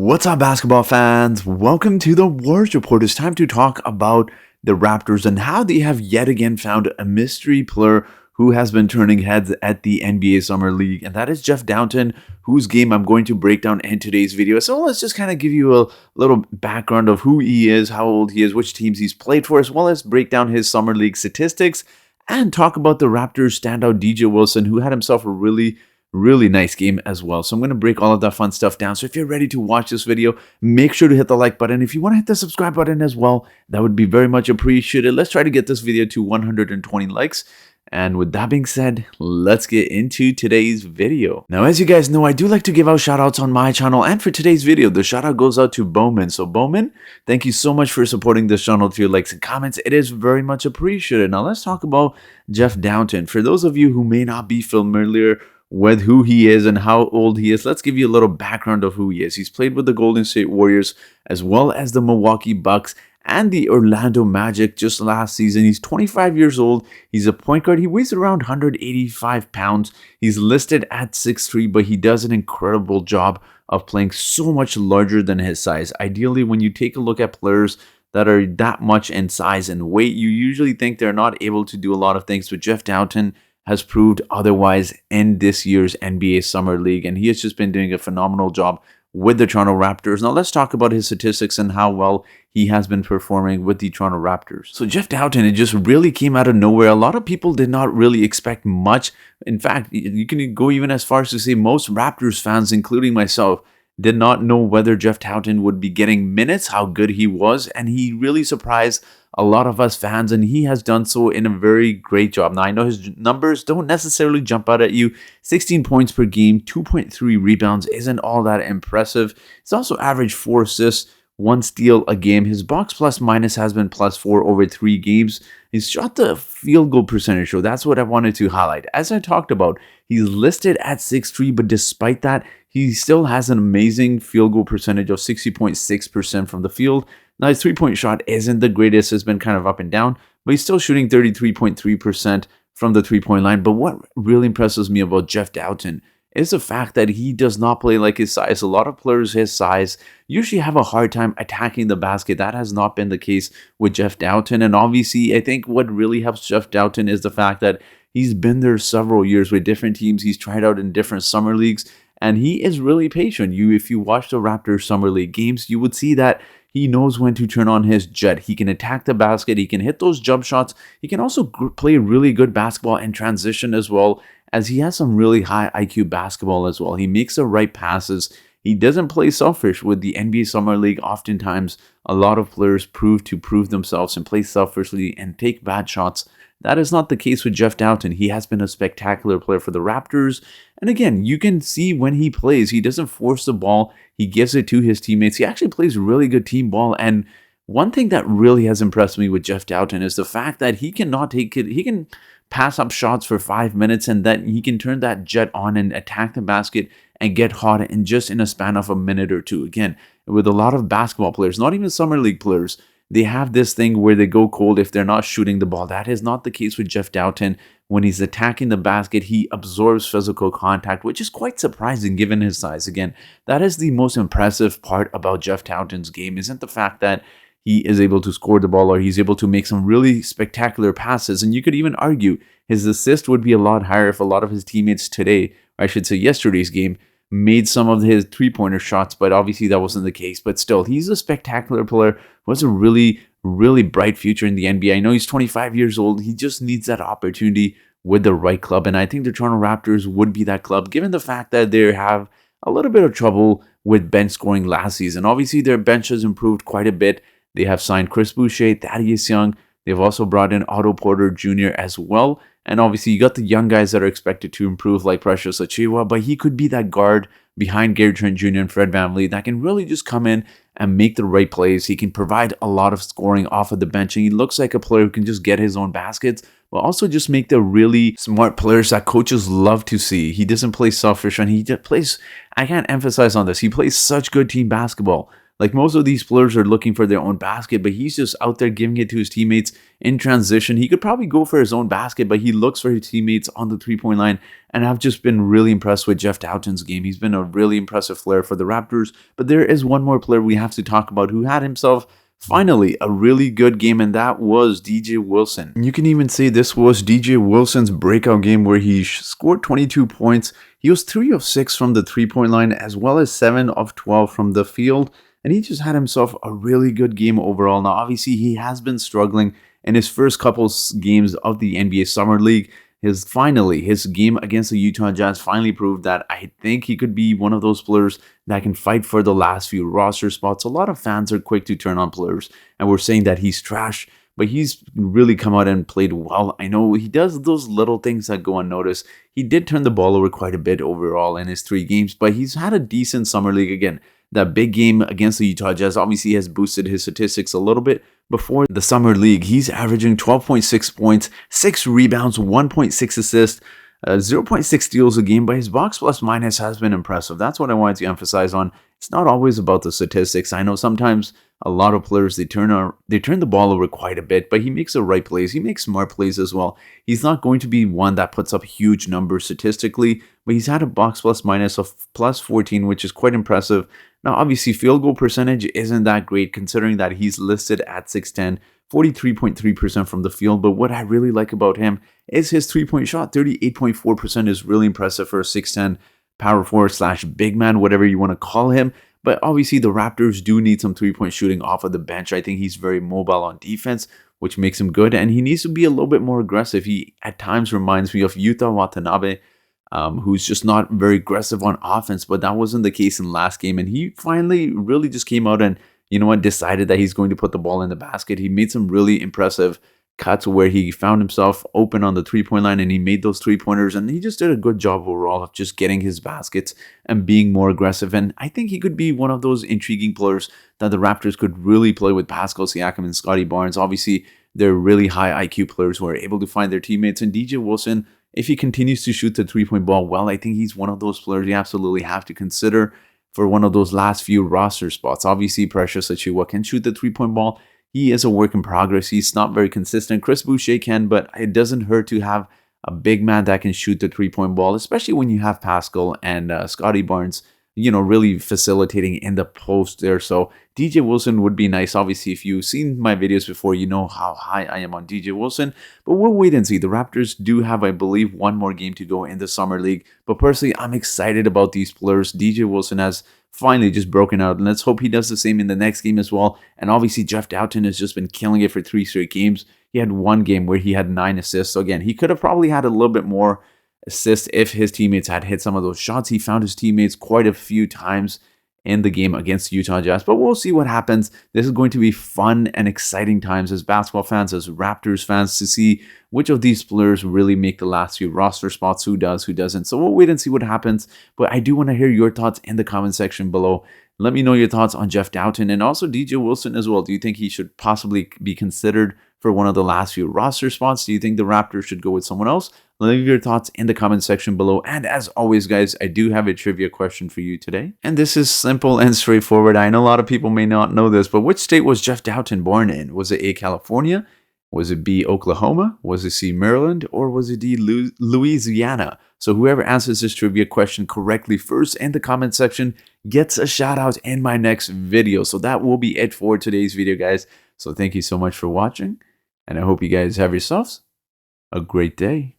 What's up, basketball fans? Welcome to the Warriors Report. It's time to talk about the Raptors and how they have yet again found a mystery player who has been turning heads at the NBA Summer League, and that is Jeff Dowtin, whose game I'm going to break down in today's video. So let's just kind of give you a little background of who he is, how old he is, which teams he's played for, as well as break down his Summer League statistics and talk about the Raptors standout DJ Wilson, who had himself a really nice game as well. So I'm going to break all of that fun stuff down. So if you're ready to watch this video, make sure to hit the like button. If you want to hit the subscribe button as well, that would be very much appreciated. Let's try to get this video to 120 likes. And with that being said, let's get into today's video. Now, as you guys know, I do like to give out shout outs on my channel, and for today's video, the shout out goes out to Bowman. So Bowman, thank you so much for supporting this channel through your likes and comments. It is very much appreciated. Now let's talk about Jeff Dowtin. For those of you who may not be familiar with who he is and how old he is, let's give you a little background of who he is. He's played with the Golden State Warriors as well as the Milwaukee Bucks and the Orlando Magic just last season. He's 25 years old. He's a point guard. He weighs around 185 pounds. He's listed at 6'3", but he does an incredible job of playing so much larger than his size. Ideally, when you take a look at players that are that much in size and weight, you usually think they're not able to do a lot of things, but Jeff Dowtin has proved otherwise in this year's NBA Summer League, and he has just been doing a phenomenal job with the Toronto Raptors. Now let's talk about his statistics and how well he has been performing with the Toronto Raptors. So Jeff Dowtin, it just really came out of nowhere. A lot of people did not really expect much. In fact, you can go even as far as to say most Raptors fans, including myself, did not know whether Jeff Dowtin would be getting minutes, how good he was, and he really surprised a lot of us fans, and he has done so in a very great job. Now, I know his numbers don't necessarily jump out at you. 16 points per game, 2.3 rebounds isn't all that impressive. He's also averaged 4 assists, 1 steal a game. His box plus minus has been +4 over 3 games. He's shot the field goal percentage, so that's what I wanted to highlight. As I talked about, he's listed at 6'3", but despite that, he still has an amazing field goal percentage of 60.6% from the field. Now, his three-point shot isn't the greatest. It's been kind of up and down, but he's still shooting 33.3% from the three-point line. But what really impresses me about Jeff Dowtin is the fact that he does not play like his size. A lot of players his size usually have a hard time attacking the basket. That has not been the case with Jeff Dowtin. And obviously, I think what really helps Jeff Dowtin is the fact that he's been there several years with different teams. He's tried out in different summer leagues, and he is really patient. If you watch the Raptors Summer League games, you would see that he knows when to turn on his jet. He can attack the basket. He can hit those jump shots. He can also play really good basketball in transition as well, as he has some really high IQ basketball as well. He makes the right passes. He doesn't play selfish. With the NBA Summer League, oftentimes a lot of players prove themselves and play selfishly and take bad shots. That is not the case with Jeff Dowtin. He has been a spectacular player for the Raptors. And again, you can see when he plays, he doesn't force the ball. He gives it to his teammates. He actually plays really good team ball. And one thing that really has impressed me with Jeff Dowtin is the fact that he cannot take it. He can pass up shots for 5 minutes, and then he can turn that jet on and attack the basket and get hot in just in a span of a minute or two. Again, with a lot of basketball players, not even Summer League players, they have this thing where they go cold if they're not shooting the ball. That is not the case with Jeff Dowtin. When he's attacking the basket, he absorbs physical contact, which is quite surprising given his size. Again, that is the most impressive part about Jeff Dowtin's game, isn't the fact that he is able to score the ball or he's able to make some really spectacular passes. And you could even argue his assist would be a lot higher if a lot of his teammates today, or I should say yesterday's game, made some of his three-pointer shots, but obviously that wasn't the case. But still, he's a spectacular player who has a really bright future in the NBA. I know he's 25 years old. He just needs that opportunity with the right club, and I think the Toronto Raptors would be that club, given the fact that they have a little bit of trouble with bench scoring last season. Obviously, their bench has improved quite a bit. They have signed Chris Boucher, Thaddeus Young. They've also brought in Otto Porter Jr. as well. And obviously, you got the young guys that are expected to improve, like Precious Achiuwa, but he could be that guard behind Gary Trent Jr. and Fred VanVleet that can really just come in and make the right plays. He can provide a lot of scoring off of the bench, and he looks like a player who can just get his own baskets, but also just make the really smart players that coaches love to see. He doesn't play selfish, and he just plays, I can't emphasize on this, he plays such good team basketball. Like most of these players are looking for their own basket, but he's just out there giving it to his teammates in transition. He could probably go for his own basket, but he looks for his teammates on the three-point line. And I've just been really impressed with Jeff Dowtin's game. He's been a really impressive player for the Raptors. But there is one more player we have to talk about who had himself finally a really good game, and that was DJ Wilson. You can even say this was DJ Wilson's breakout game where he scored 22 points. He was 3 of 6 from the three-point line as well as 7 of 12 from the field. And he just had himself a really good game overall. Now, obviously, he has been struggling in his first couple games of the NBA Summer League. His game against the Utah Jazz finally proved that I think he could be one of those players that can fight for the last few roster spots. A lot of fans are quick to turn on players, and we're saying that he's trash, but he's really come out and played well. I know he does those little things that go unnoticed. He did turn the ball over quite a bit overall in his 3 games, but he's had a decent Summer League again. That big game against the Utah Jazz obviously has boosted his statistics a little bit. Before the Summer League, he's averaging 12.6 points, 6 rebounds, 1.6 assists, 0.6 steals a game, but his box plus minus has been impressive. That's what I wanted to emphasize on. It's not always about the statistics. I know sometimes a lot of players, they turn the ball over quite a bit, but he makes the right plays. He makes smart plays as well. He's not going to be one that puts up huge numbers statistically, but he's had a box plus minus of plus 14, which is quite impressive. Now, obviously, field goal percentage isn't that great considering that he's listed at 6'10", 43.3% from the field. But what I really like about him is his three-point shot. 38.4% is really impressive for a 6'10" power forward slash big man, whatever you want to call him. But obviously, the Raptors do need some three-point shooting off of the bench. I think he's very mobile on defense, which makes him good. And he needs to be a little bit more aggressive. He, at times, reminds me of Yuta Watanabe, who's just not very aggressive on offense, but that wasn't the case in last game. And he finally really just came out and, you know what, decided that he's going to put the ball in the basket. He made some really impressive cuts where he found himself open on the three-point line and he made those three-pointers, and he just did a good job overall of just getting his baskets and being more aggressive. And I think he could be one of those intriguing players that the Raptors could really play with Pascal Siakam and Scotty Barnes. Obviously, they're really high IQ players who are able to find their teammates, and DJ Wilson, if he continues to shoot the three-point ball well, I think he's one of those players you absolutely have to consider for one of those last few roster spots. Obviously, Precious Achiuwa can shoot the three-point ball. He is a work in progress. He's not very consistent. Chris Boucher can, but it doesn't hurt to have a big man that can shoot the three-point ball, especially when you have Pascal and Scotty Barnes, you know, really facilitating in the post there. So DJ Wilson would be nice. Obviously, if you've seen my videos before, you know how high I am on DJ Wilson. But we'll wait and see. The Raptors do have, I believe, one more game to go in the Summer League. But personally, I'm excited about these players. DJ Wilson has finally just broken out, and let's hope he does the same in the next game as well. And obviously, Jeff Dowtin has just been killing it for 3 straight games. He had one game where he had 9 assists. So again, he could have probably had a little bit more assists if his teammates had hit some of those shots. He found his teammates quite a few times in the game against Utah Jazz, but we'll see what happens. This is going to be fun and exciting times as basketball fans, as Raptors fans, to see which of these players really make the last few roster spots, who does, who doesn't. So we'll wait and see what happens, but I do want to hear your thoughts in the comment section below. Let me know your thoughts on Jeff Dowtin and also DJ Wilson as well. Do you think he should possibly be considered for one of the last few roster spots? Do you think the Raptors should go with someone else? Leave your thoughts in the comment section below. And as always, guys, I do have a trivia question for you today. And this is simple and straightforward. I know a lot of people may not know this, but which state was Jeff Dowtin born in? Was it A, California? Was it B, Oklahoma? Was it C, Maryland? Or was it D, Louisiana? So whoever answers this trivia question correctly first in the comment section gets a shout out in my next video. So that will be it for today's video, guys. So thank you so much for watching, and I hope you guys have yourselves a great day.